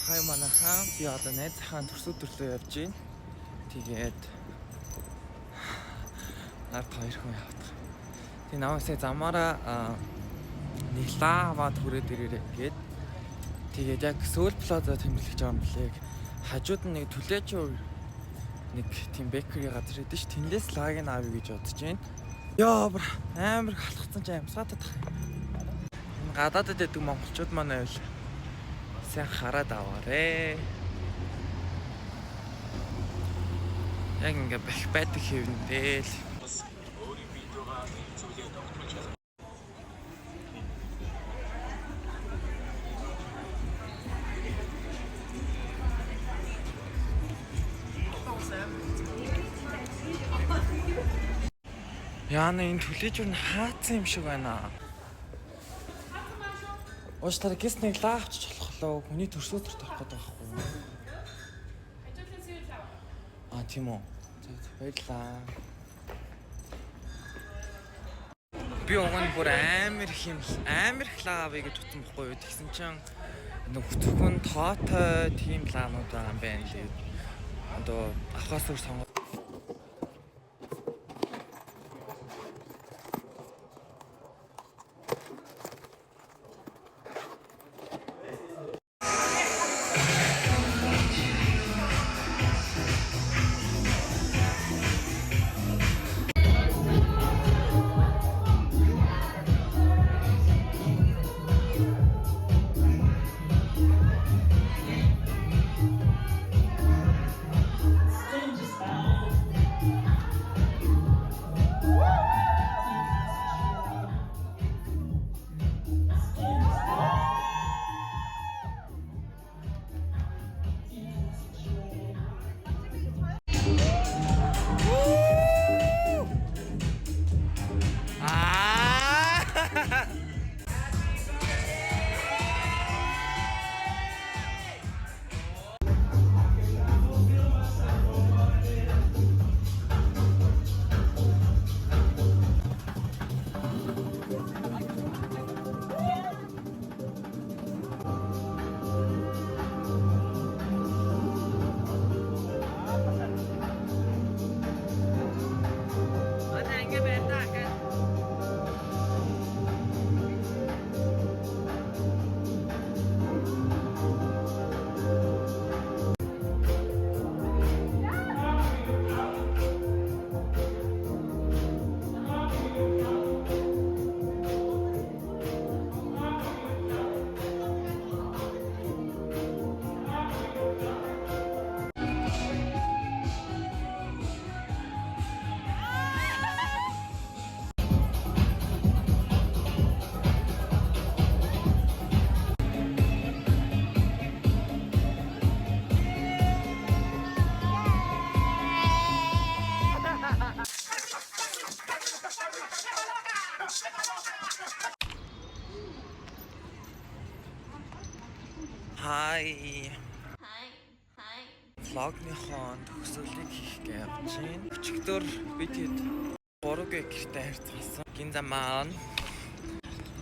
Хай манайхан би одоо найзынхаа төрсөд төрлөө явж байна. Тэгээд ард хоёр хүн явах. Тэг наваасаа замаараа Нилавад хүрээд ирээрээ гээд тэгээд яг Сөүл Плаза тэмдэглэж байгаа юм блэг. Хажууд нь нэг түлээчүүр нэг тийм бэкери газар идэв ш. Тэндээс лагийг авъя гэж бодож байна. Яа амар халахсан ч амьсгатад. Гадаадд идэг монголчууд манай байл. Сайн хараад аваарэ. Яг ингээ бах байдаг хэвэндээ л. Яна энэ түлээжүр нь хаацсан юм шиг байна. Ууш тараа гис нэг лаавч болохлоо. Хүний төрсөө төрт авах гэдэг байхгүй. Тийм үү. Баярлаа. Би угаан бүр амар их лав гэж утсан байхгүй юу. Тэгсэн чинь нэг хөтөрхөн тоотой тийм лаанууд байгаа юм байна лээ. Одоо авахаас өөр сонгоо. Hi. Vlogныхон төгсгөлийг хийх гэж явж байна. Өчигдөр би тэгэд 3 гэртээ харьцуулсан. Гинза маань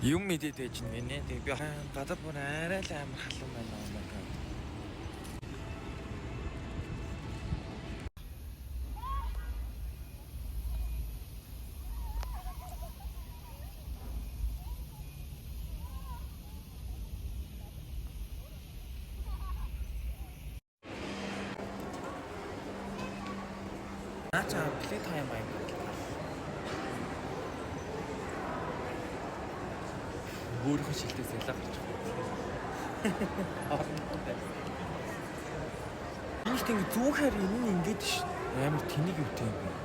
юм мэдээд байж гинэ. Тэг би гадаа бүр арай л амар халуун байна аа. Наач плей тайм байна. Өөрийнхөө шилдээс ялаа гарч байна. Энд ингэ зүүхээр энэ нь ингэж амар тэнийг өвтэй юм байна.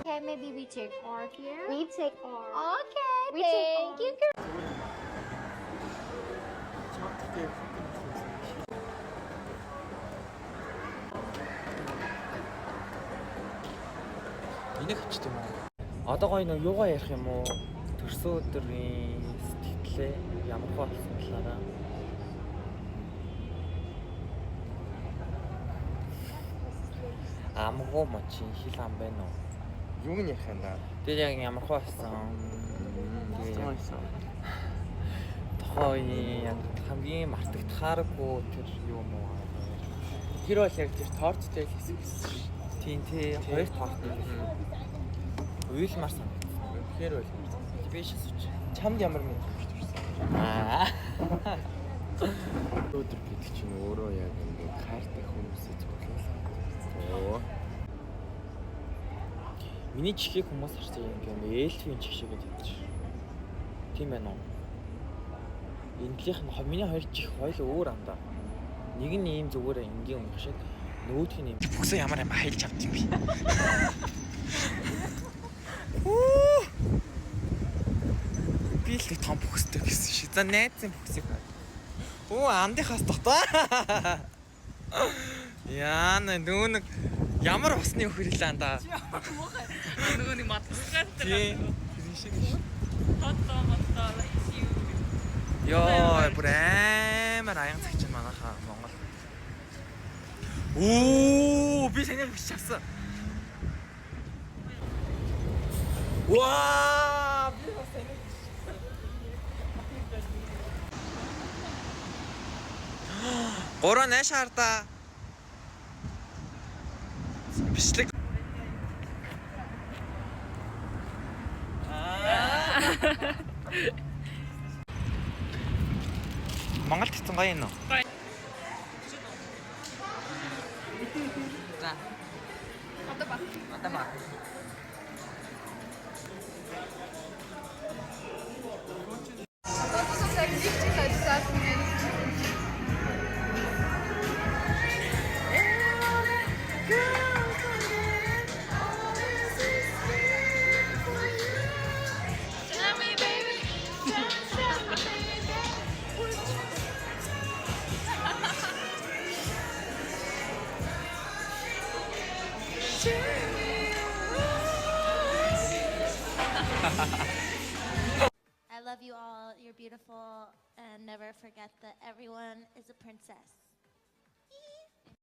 Okay, maybe we take R here. We take R. Okay, thank you. Энийг хчт юм уу? Одоо гоё нэг юугаа ярих юм уу? Төрсөн өдрийн сэтгэлээ ямар хөө болсон талаараа. Амгуу мочин хил ам байна уу? Юу нь ярих юм да? Тэгээд яг ямар хөө болсон? Тэгээд тохой яг хамгийн мартагдахааргүй тэр юу юм уу? Тэр бол яг тэр торчтой хэсэг гэсэн шүү. Тийм тий хоёр таартай. Уйлмар санагдсан. Тэгэхээр бол Биш асууч. чамд ямар мэд төрсөн? Аа. Өдөр гэдэг чинь өөрөө яг ингээд картыг хүмүүсээ цуглуулсан. Миний чихийг хүмүүс харж байгаа юм эльфийн чих шиг гэдэг чинь. Тийм байна уу? Эндлийнх нь миний хоёр чих хоёул өөр андаа. Нэг нь ийм зүгээр энгийн өмнөх шиг, нөгөөх нь ийм бүксөө ямар юм хайлж авд юм бэ? Би л том бүкстэй гэсэн шиг. За найзын бүксийг. Андихаас дотоо. Яа нэг ямар усны өхөрлөө андаа. Нөгөө нэг матгасгаар Тийм. Тэр шиг шүү. тоттоо юу. Йоо, бүр амар аян цагч манайхаа Монгол. Оо, би санийх биш чавсан. Ваа, би бас санийх биш. Гурван нэш харта. Бичлэг. Монголд хэцэн гоё юм уу? Гоё. За. Одоо ба. I love you all. You're beautiful. And never forget that everyone is a princess.